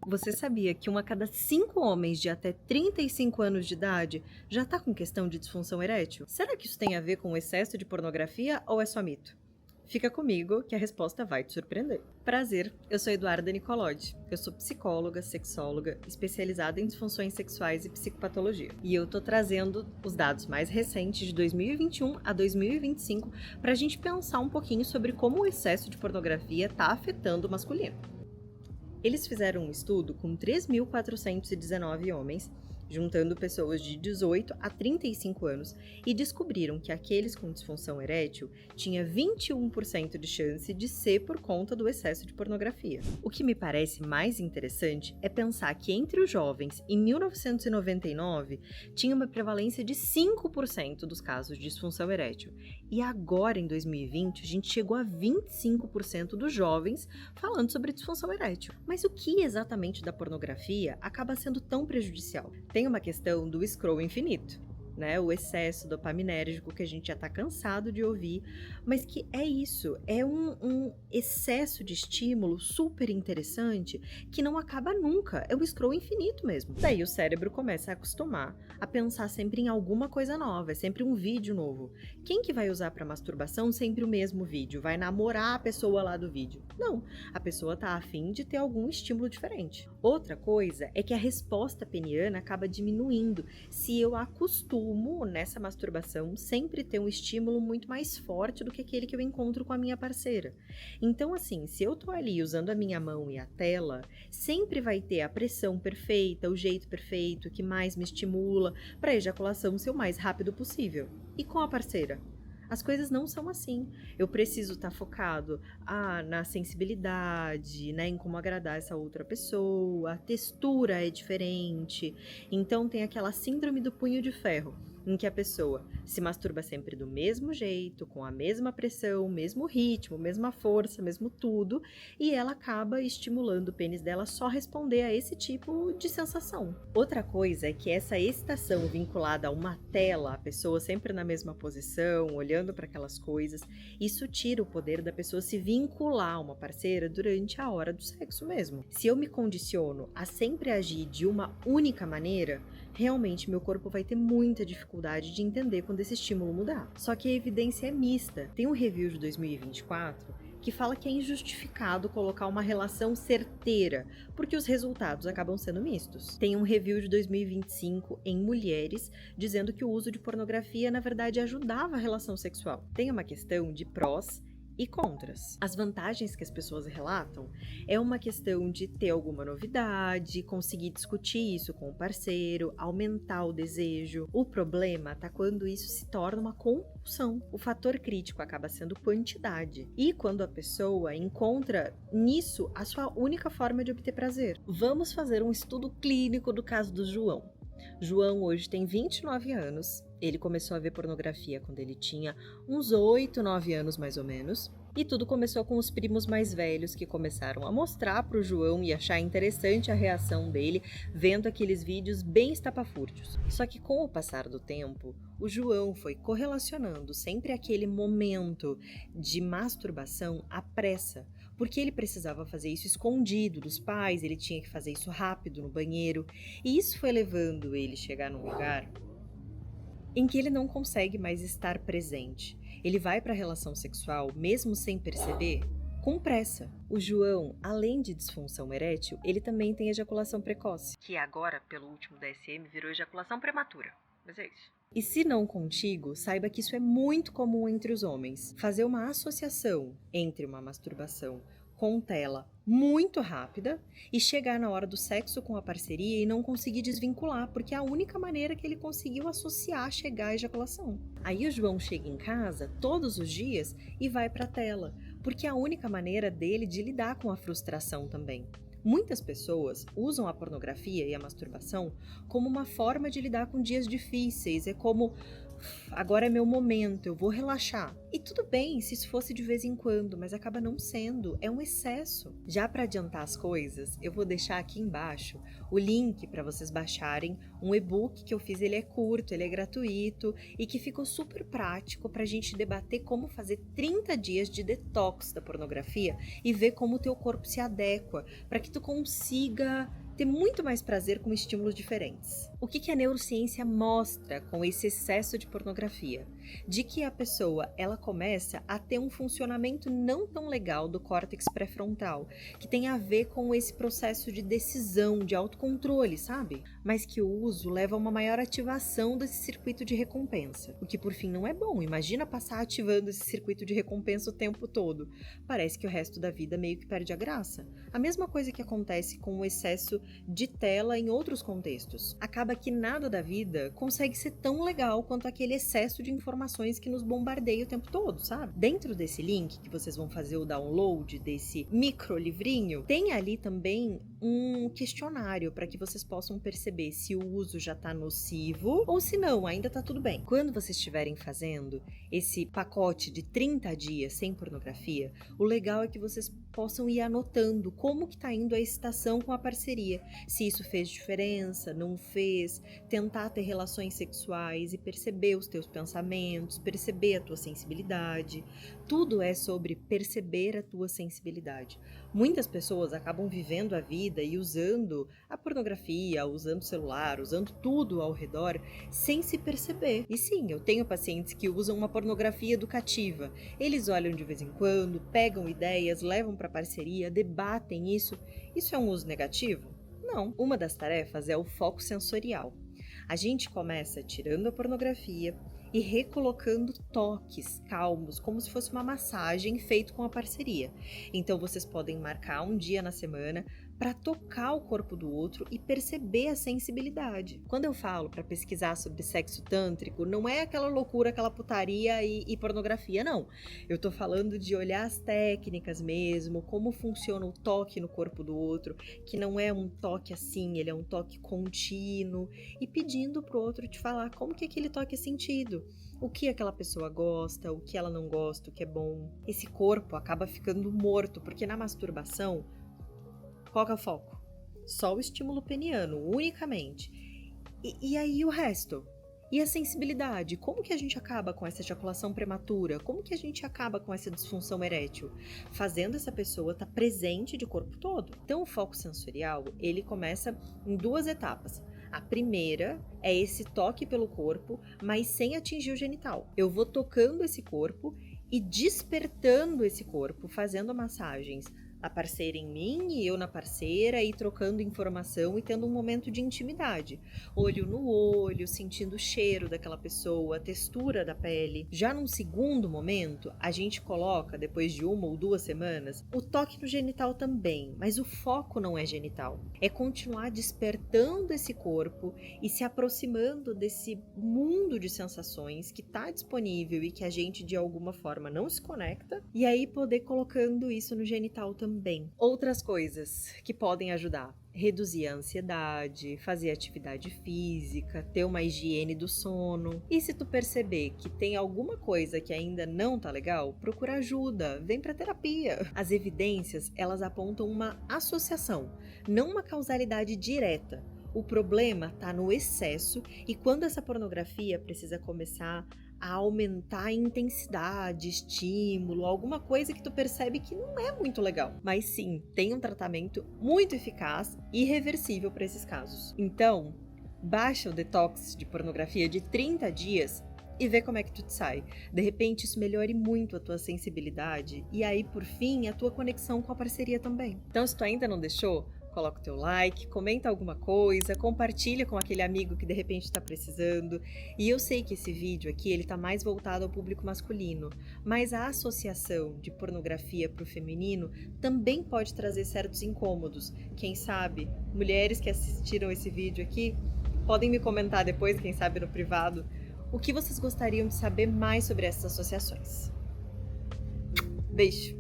Você sabia que 1 a cada 5 homens de até 35 anos de idade já tá com questão de disfunção erétil? Será que isso tem a ver com o excesso de pornografia ou é só mito? Fica comigo que a resposta vai te surpreender. Prazer, eu sou Eduarda Nicolodi. Eu sou psicóloga, sexóloga, especializada em disfunções sexuais e psicopatologia. E eu tô trazendo os dados mais recentes de 2021 a 2025 pra gente pensar um pouquinho sobre como o excesso de pornografia tá afetando o masculino. Eles fizeram um estudo com 3.419 homens, juntando pessoas de 18 a 35 anos, e descobriram que aqueles com disfunção erétil tinha 21% de chance de ser por conta do excesso de pornografia. O que me parece mais interessante é pensar que entre os jovens, em 1999, tinha uma prevalência de 5% dos casos de disfunção erétil, e agora, em 2020, a gente chegou a 25% dos jovens falando sobre disfunção erétil. Mas o que exatamente da pornografia acaba sendo tão prejudicial? Tem uma questão do scroll infinito, né? O excesso dopaminérgico que a gente já tá cansado de ouvir, mas que é isso, é um excesso de estímulo super interessante que não acaba nunca, é o scroll infinito mesmo. Daí o cérebro começa a acostumar a pensar sempre em alguma coisa nova, é sempre um vídeo novo. Quem que vai usar para masturbação sempre o mesmo vídeo? Vai namorar a pessoa lá do vídeo? Não, a pessoa tá afim de ter algum estímulo diferente. Outra coisa é que a resposta peniana acaba diminuindo se eu acostumo nessa masturbação sempre ter um estímulo muito mais forte do que aquele que eu encontro com a minha parceira. Então, assim, se eu tô ali usando a minha mão e a tela, sempre vai ter a pressão perfeita, o jeito perfeito, que mais me estimula para a ejaculação ser o mais rápido possível. E com a parceira? As coisas não são assim. Eu preciso estar focado na sensibilidade, né, em como agradar essa outra pessoa, a textura é diferente. Então tem aquela síndrome do punho de ferro, em que a pessoa se masturba sempre do mesmo jeito, com a mesma pressão, mesmo ritmo, mesma força, mesmo tudo, e ela acaba estimulando o pênis dela só responder a esse tipo de sensação. Outra coisa é que essa excitação vinculada a uma tela, a pessoa sempre na mesma posição, olhando para aquelas coisas, isso tira o poder da pessoa se vincular a uma parceira durante a hora do sexo mesmo. Se eu me condiciono a sempre agir de uma única maneira, realmente meu corpo vai ter muita dificuldade de entender quando esse estímulo mudar. Só que a evidência é mista. Tem um review de 2024 que fala que é injustificado colocar uma relação certeira, porque os resultados acabam sendo mistos. Tem um review de 2025 em mulheres dizendo que o uso de pornografia, na verdade, ajudava a relação sexual. Tem uma questão de prós e contras. As vantagens que as pessoas relatam é uma questão de ter alguma novidade, conseguir discutir isso com o parceiro, aumentar o desejo. O problema tá quando isso se torna uma compulsão. O fator crítico acaba sendo quantidade. E quando a pessoa encontra nisso a sua única forma de obter prazer. Vamos fazer um estudo clínico do caso do João. João hoje tem 29 anos, ele começou a ver pornografia quando ele tinha uns 8, 9 anos mais ou menos, e tudo começou com os primos mais velhos que começaram a mostrar pro João e achar interessante a reação dele vendo aqueles vídeos bem estapafúrdios. Só que com o passar do tempo, o João foi correlacionando sempre aquele momento de masturbação à pressa, porque ele precisava fazer isso escondido dos pais, ele tinha que fazer isso rápido no banheiro, e isso foi levando ele a chegar num lugar em que ele não consegue mais estar presente. Ele vai para a relação sexual, mesmo sem perceber, com pressa. O João, além de disfunção erétil, ele também tem ejaculação precoce, que agora, pelo último DSM, virou ejaculação prematura. Mas é isso. E se não contigo, saiba que isso é muito comum entre os homens. Fazer uma associação entre uma masturbação com tela muito rápida e chegar na hora do sexo com a parceria e não conseguir desvincular, porque é a única maneira que ele conseguiu associar chegar à ejaculação. Aí o João chega em casa todos os dias e vai para a tela, porque é a única maneira dele de lidar com a frustração também. Muitas pessoas usam a pornografia e a masturbação como uma forma de lidar com dias difíceis, é como agora é meu momento, eu vou relaxar. E tudo bem se isso fosse de vez em quando, mas acaba não sendo, é um excesso. Já para adiantar as coisas, eu vou deixar aqui embaixo o link para vocês baixarem um e-book que eu fiz, ele é curto, ele é gratuito e que ficou super prático para a gente debater como fazer 30 dias de detox da pornografia e ver como o teu corpo se adequa para que tu consiga ter muito mais prazer com estímulos diferentes. O que a neurociência mostra com esse excesso de pornografia? De que a pessoa, ela começa a ter um funcionamento não tão legal do córtex pré-frontal, que tem a ver com esse processo de decisão, de autocontrole, sabe? Mas que o uso leva a uma maior ativação desse circuito de recompensa, o que por fim não é bom. Imagina passar ativando esse circuito de recompensa o tempo todo. Parece que o resto da vida meio que perde a graça. A mesma coisa que acontece com o excesso de tela em outros contextos. Acaba que nada da vida consegue ser tão legal quanto aquele excesso de informações que nos bombardeia o tempo todo, sabe? Dentro desse link que vocês vão fazer o download desse micro livrinho, tem ali também um questionário para que vocês possam perceber se o uso já está nocivo ou se não, ainda está tudo bem. Quando vocês estiverem fazendo esse pacote de 30 dias sem pornografia, o legal é que vocês possam ir anotando como que tá indo a excitação com a parceria, se isso fez diferença, não fez, tentar ter relações sexuais e perceber os teus pensamentos, perceber a tua sensibilidade. Tudo é sobre perceber a tua sensibilidade. Muitas pessoas acabam vivendo a vida e usando a pornografia, usando o celular, usando tudo ao redor, sem se perceber. E sim, eu tenho pacientes que usam uma pornografia educativa. Eles olham de vez em quando, pegam ideias, levam para parceria, debatem isso. Isso é um uso negativo? Não. Uma das tarefas é o foco sensorial. A gente começa tirando a pornografia e recolocando toques calmos, como se fosse uma massagem feita com a parceria. Então vocês podem marcar um dia na semana para tocar o corpo do outro e perceber a sensibilidade. Quando eu falo para pesquisar sobre sexo tântrico, não é aquela loucura, aquela putaria e pornografia, não. Eu tô falando de olhar as técnicas mesmo, como funciona o toque no corpo do outro, que não é um toque assim, ele é um toque contínuo, e pedindo pro outro te falar como que aquele toque é sentido, o que aquela pessoa gosta, o que ela não gosta, o que é bom. Esse corpo acaba ficando morto, porque na masturbação, qual que é o foco? Só o estímulo peniano, unicamente. E aí o resto? E a sensibilidade? Como que a gente acaba com essa ejaculação prematura? Como que a gente acaba com essa disfunção erétil? Fazendo essa pessoa estar presente de corpo todo. Então o foco sensorial, ele começa em duas etapas. A primeira é esse toque pelo corpo, mas sem atingir o genital. Eu vou tocando esse corpo e despertando esse corpo, fazendo massagens, a parceira em mim e eu na parceira, e trocando informação e tendo um momento de intimidade. Olho no olho, sentindo o cheiro daquela pessoa, a textura da pele. Já num segundo momento, a gente coloca, depois de 1 ou 2 semanas, o toque no genital também, mas o foco não é genital. É continuar despertando esse corpo e se aproximando desse mundo de sensações que está disponível e que a gente de alguma forma não se conecta, e aí poder colocando isso no genital também. Outras coisas que podem ajudar: reduzir a ansiedade, fazer atividade física, ter uma higiene do sono. E se tu perceber que tem alguma coisa que ainda não tá legal, procura ajuda, vem pra terapia. As evidências, elas apontam uma associação, não uma causalidade direta. O problema tá no excesso, e quando essa pornografia precisa começar a aumentar a intensidade, estímulo, alguma coisa que tu percebe que não é muito legal. Mas sim, tem um tratamento muito eficaz e reversível para esses casos. Então, baixa o detox de pornografia de 30 dias e vê como é que tu te sai. De repente isso melhore muito a tua sensibilidade e aí, por fim, a tua conexão com a parceria também. Então, se tu ainda não deixou, coloca o teu like, comenta alguma coisa, compartilha com aquele amigo que de repente está precisando. E eu sei que esse vídeo aqui, ele tá mais voltado ao público masculino, mas a associação de pornografia para o feminino também pode trazer certos incômodos. Quem sabe, mulheres que assistiram esse vídeo aqui, podem me comentar depois, quem sabe no privado, o que vocês gostariam de saber mais sobre essas associações. Beijo!